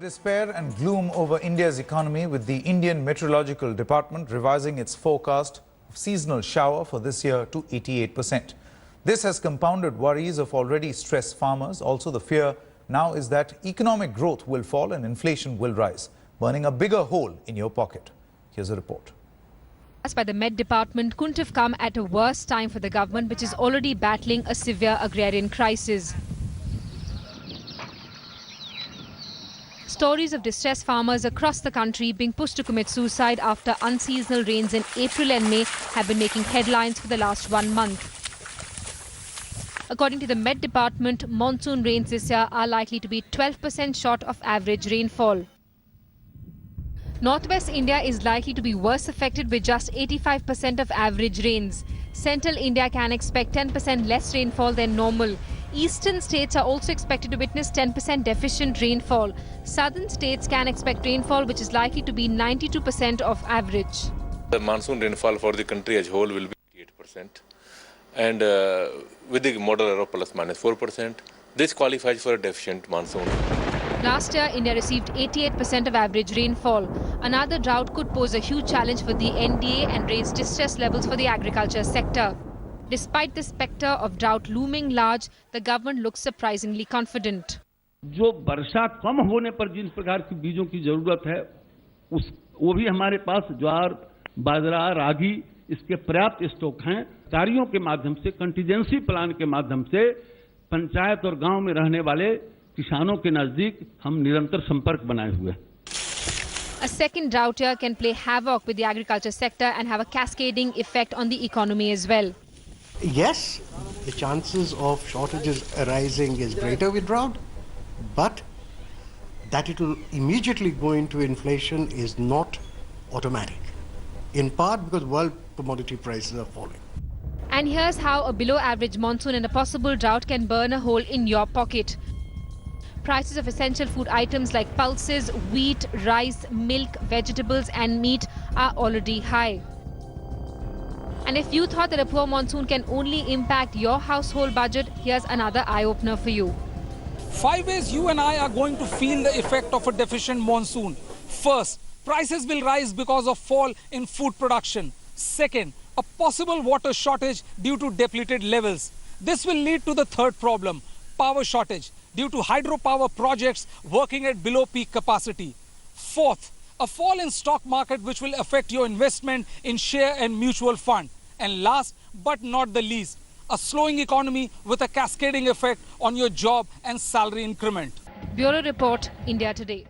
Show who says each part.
Speaker 1: Despair and gloom over India's economy, with the Indian Meteorological Department revising its forecast of seasonal shower for this year to 88%. This has compounded worries of already stressed farmers. Also, the fear now is that economic growth will fall and inflation will rise, burning a bigger hole in your pocket. Here's a report.
Speaker 2: By the Met Department couldn't have come at a worse time for the government, which is already battling a severe agrarian crisis. Stories of distressed farmers across the country being pushed to commit suicide after unseasonal rains in April and May have been making headlines for the last 1 month. According to the Met Department, monsoon rains this year are likely to be 12% short of average rainfall. Northwest India is likely to be worse affected with just 85% of average rains. Central India can expect 10% less rainfall than normal. Eastern states are also expected to witness 10% deficient rainfall. Southern states can expect rainfall which is likely to be 92% of average.
Speaker 3: The monsoon rainfall for the country as a whole will be 8%. And with the model error plus minus 4%, this qualifies for a deficient monsoon.
Speaker 2: Last year, India received 88% of average rainfall. Another drought could pose a huge challenge for the NDA and raise distress levels for the agriculture sector. Despite the spectre of drought looming large, the government looks surprisingly confident.
Speaker 4: जो वर्षा कम होने पर जिन प्रकार की बीजों की जरूरत है, वो भी हमारे पास ज्वार, बाजरा, रागी इसके पर्याप्त स्टॉक हैं। कार्यों के माध्यम से, कंटीजेंसी प्लान के माध्यम से पंचायत और गांव में रहने वाले किसानों के नजदीक हम निरंतर संपर्क बनाए हुए हैं।
Speaker 2: A second drought year can play havoc with the agriculture sector and have a cascading effect on the economy as well.
Speaker 5: Yes, the chances of shortages arising is greater with drought, but that it will immediately go into inflation is not automatic, in part because world commodity prices are falling.
Speaker 2: And here's how a below-average monsoon and a possible drought can burn a hole in your pocket. Prices of essential food items like pulses, wheat, rice, milk, vegetables and meat are already high. And if you thought that a poor monsoon can only impact your household budget, here's another eye-opener for you.
Speaker 6: 5 ways you and I are going to feel the effect of a deficient monsoon. First, prices will rise because of fall in food production. Second, a possible water shortage due to depleted levels. This will lead to the third problem, power shortage, due to hydropower projects working at below peak capacity. Fourth, a fall in stock market which will affect your investment in share and mutual fund. And last but not the least, a slowing economy with a cascading effect on your job and salary increment.
Speaker 2: Bureau Report, India Today.